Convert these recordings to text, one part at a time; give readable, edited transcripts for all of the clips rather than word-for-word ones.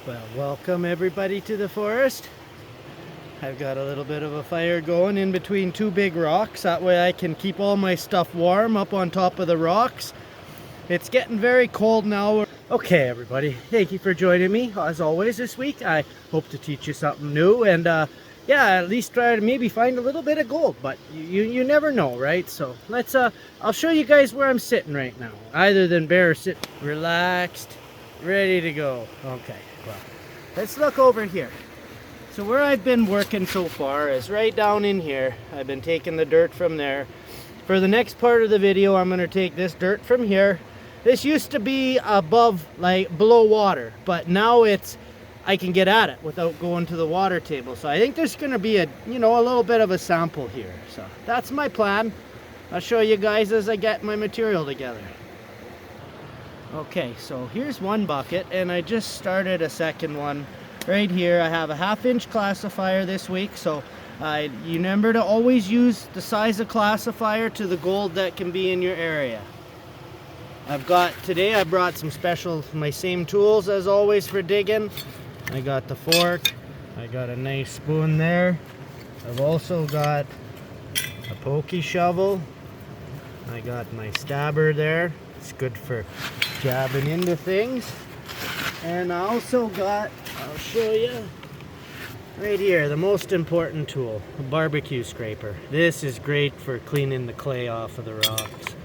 Well, welcome everybody to the forest. I've got a little bit of a fire going in between two big rocks. That way I can keep all my stuff warm up on top of the rocks. It's getting very cold now. Okay, everybody, thank you for joining me. As always this week, I hope to teach you something new and yeah, at least try to maybe find a little bit of gold, but you never know, right? So let's I'll show you guys where I'm sitting right now. Either than Bear sitting relaxed, ready to go. Okay, well, let's look over here. So where I've been working so far is right down in here. I've been taking the dirt from there. For the next part of the video, I'm going to take this dirt from here. This used to be above, like below water, but now I can get at it without going to the water table. So I think there's going to be a little bit of a sample here. So that's my plan. I'll show you guys as I get my material together. Okay, so here's one bucket, and I just started a second one right here. I have a 1/2 inch classifier this week, so you remember to always use the size of classifier to the gold that can be in your area. Today I brought my same tools as always for digging. I got the fork, I got a nice spoon there. I've also got a pokey shovel. I got my stabber there. It's good for jabbing into things. And I also got, I'll show you, right here, the most important tool, a barbecue scraper. This is great for cleaning the clay off of the rocks.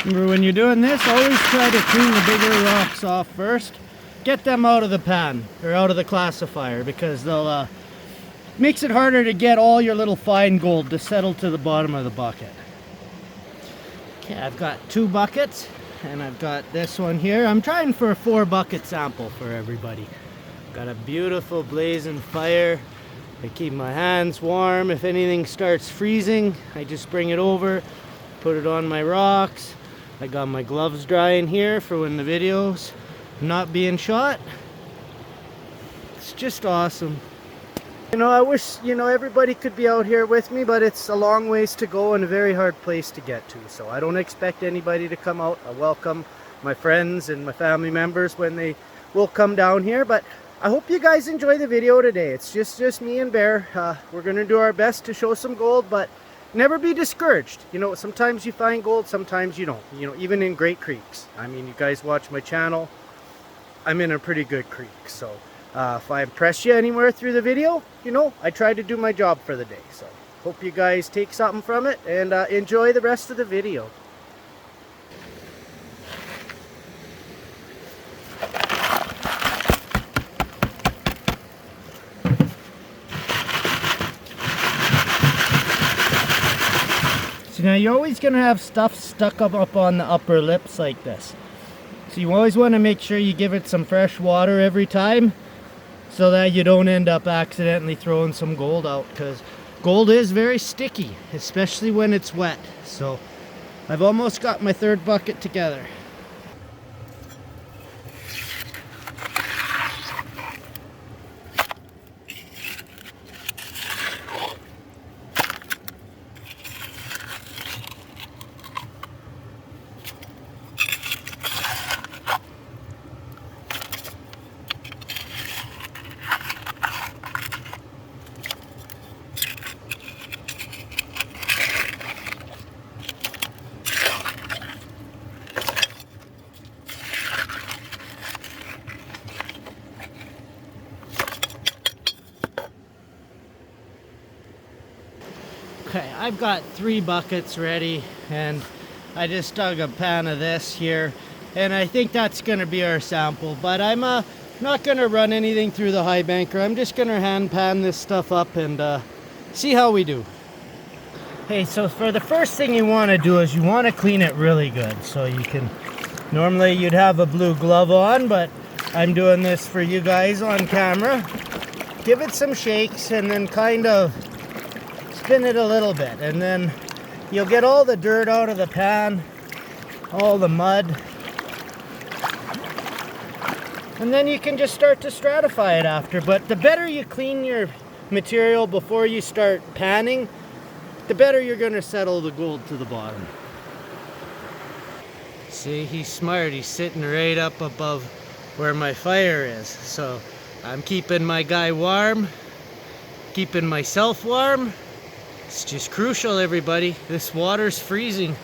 Remember, when you're doing this, always try to clean the bigger rocks off first. Get them out of the pan, or out of the classifier, because they'll makes it harder to get all your little fine gold to settle to the bottom of the bucket. Okay, I've got 2 buckets, and I've got this one here. I'm trying for a 4 bucket sample for everybody. Got a beautiful blazing fire. I keep my hands warm. If anything starts freezing, I just bring it over, put it on my rocks. I got my gloves drying here for when the video's not being shot. It's just awesome. I wish, everybody could be out here with me, but it's a long ways to go and a very hard place to get to. So I don't expect anybody to come out. I welcome my friends and my family members when they will come down here. But I hope you guys enjoy the video today. It's just me and Bear. We're going to do our best to show some gold, but never be discouraged. Sometimes you find gold, sometimes you don't. Even in great creeks. I mean, you guys watch my channel. I'm in a pretty good creek. So if I impress you anywhere through the video, I try to do my job for the day. So hope you guys take something from it and enjoy the rest of the video. Now you're always going to have stuff stuck up on the upper lips like this. So you always want to make sure you give it some fresh water every time so that you don't end up accidentally throwing some gold out, because gold is very sticky, especially when it's wet. So I've almost got my 3rd bucket together. Okay, I've got 3 buckets ready, and I just dug a pan of this here, and I think that's going to be our sample. But I'm not going to run anything through the high banker. I'm just going to hand pan this stuff up and see how we do. Okay, so for the first thing you want to do is you want to clean it really good. So normally you'd have a blue glove on, but I'm doing this for you guys on camera. Give it some shakes and then kind of spin it a little bit, and then you'll get all the dirt out of the pan, all the mud, And then you can just start to stratify it after. But the better you clean your material before you start panning, the better you're going to settle the gold to the bottom. See, he's smart. He's sitting right up above where my fire is. So I'm keeping my guy warm, keeping myself warm. It's just crucial, everybody. This water's freezing.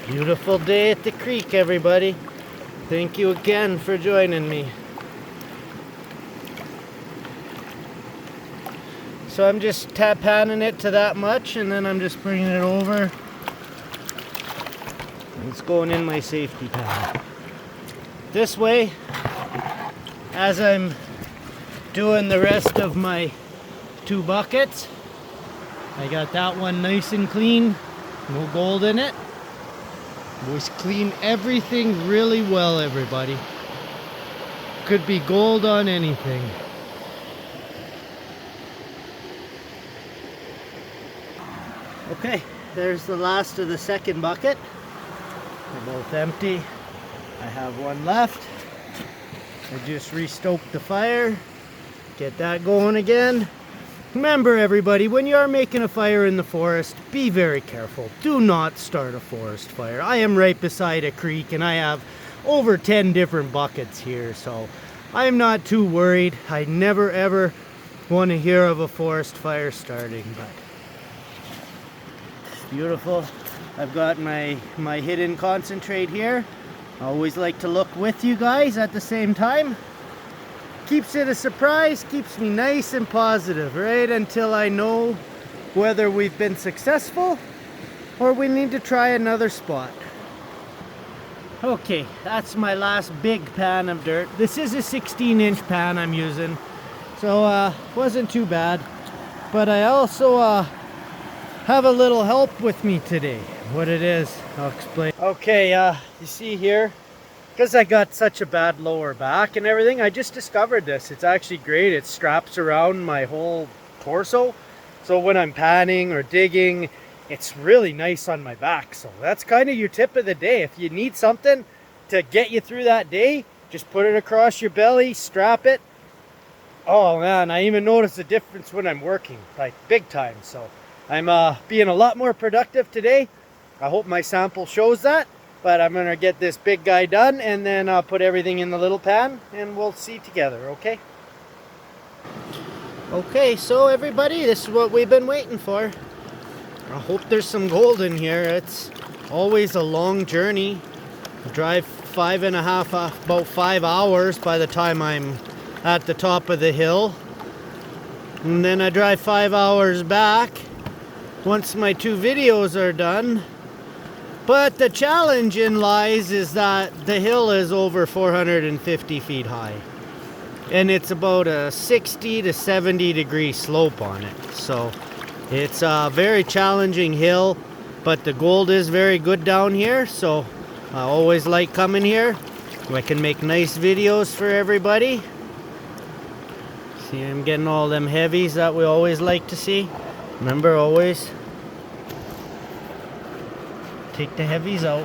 Beautiful day at the creek, everybody. Thank you again for joining me. So I'm just panning it to that much, and then I'm just bringing it over. It's going in my safety pan. This way, as I'm doing the rest of my 2 buckets, I got that one nice and clean, no gold in it. Always clean everything really well, everybody. Could be gold on anything. Okay, there's the last of the second bucket. They're both empty. I have one left. I just restoked the fire. Get that going again. Remember, everybody, when you are making a fire in the forest, be very careful. Do not start a forest fire. I am right beside a creek and I have over 10 different buckets here, so I'm not too worried. I never ever want to hear of a forest fire starting, but it's beautiful. I've got my hidden concentrate here. I always like to look with you guys at the same time. Keeps it a surprise, keeps me nice and positive, right until I know whether we've been successful or we need to try another spot. Okay, that's my last big pan of dirt. This is a 16-inch pan I'm using, so wasn't too bad. But I also have a little help with me today. What it is, I'll explain. Okay, you see here, because I got such a bad lower back and everything, I just discovered this. It's actually great. It straps around my whole torso. So when I'm panning or digging, it's really nice on my back. So that's kind of your tip of the day. If you need something to get you through that day, just put it across your belly, strap it. Oh man, I even notice a difference when I'm working, like big time. So I'm being a lot more productive today. I hope my sample shows that. But I'm gonna get this big guy done and then I'll put everything in the little pan and we'll see together, okay? Okay, so everybody, this is what we've been waiting for. I hope there's some gold in here. It's always a long journey. I drive about 5 hours by the time I'm at the top of the hill. And then I drive 5 hours back once my 2 videos are done. But the challenge in lies is that the hill is over 450 feet high. And it's about a 60 to 70 degree slope on it. So it's a very challenging hill, but the gold is very good down here. So I always like coming here. I can make nice videos for everybody. See, I'm getting all them heavies that we always like to see. Remember, always take the heavies out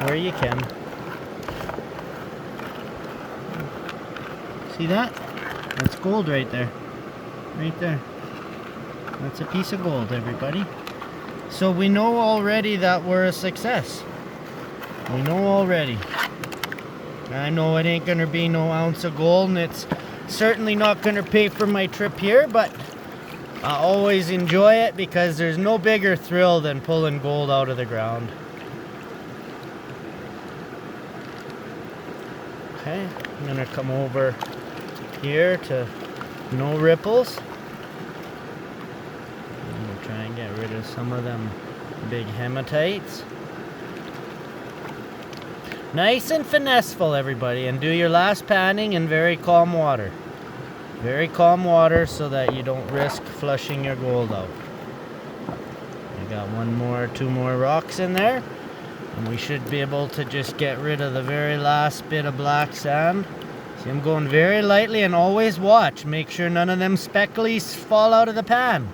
where you can. See that? That's gold right there. Right there. That's a piece of gold, everybody. So we know already that we're a success. We know already. I know it ain't gonna be no ounce of gold, and it's certainly not gonna pay for my trip here, but I always enjoy it because there's no bigger thrill than pulling gold out of the ground. Okay, I'm gonna come over here to no ripples. I'm gonna try and get rid of some of them big hematites. Nice and finesseful, everybody, and do your last panning in very calm water. Very calm water so that you don't risk flushing your gold out. I got 2 more rocks in there, and we should be able to just get rid of the very last bit of black sand. See, I'm going very lightly, and always watch. Make sure none of them specklies fall out of the pan.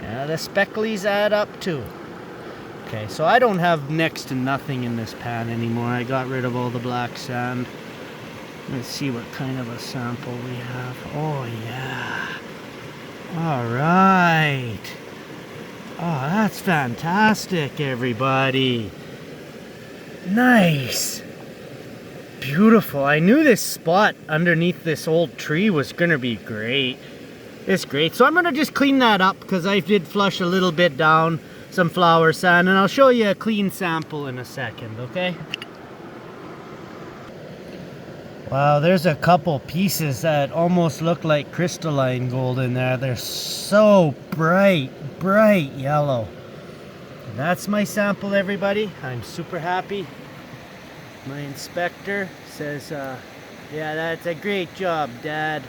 Yeah, the specklies add up too. Okay, so I don't have next to nothing in this pan anymore. I got rid of all the black sand. Let's see what kind of a sample we have. Oh yeah. All right. Oh, that's fantastic, everybody. Nice. Beautiful. I knew this spot underneath this old tree was gonna be great. It's great. So I'm gonna just clean that up because I did flush a little bit down some flour sand, and I'll show you a clean sample in a second, okay? Wow, there's a couple pieces that almost look like crystalline gold in there. They're so bright yellow. And that's my sample, everybody. I'm super happy. My inspector says, yeah, that's a great job, Dad.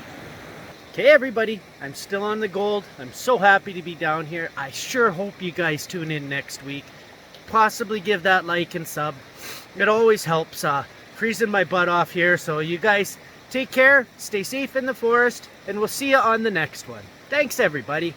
Okay, everybody, I'm still on the gold. I'm so happy to be down here. I sure hope you guys tune in next week. Possibly give that like and sub. It always helps freezing my butt off here. So you guys take care, stay safe in the forest, and we'll see you on the next one. Thanks, everybody.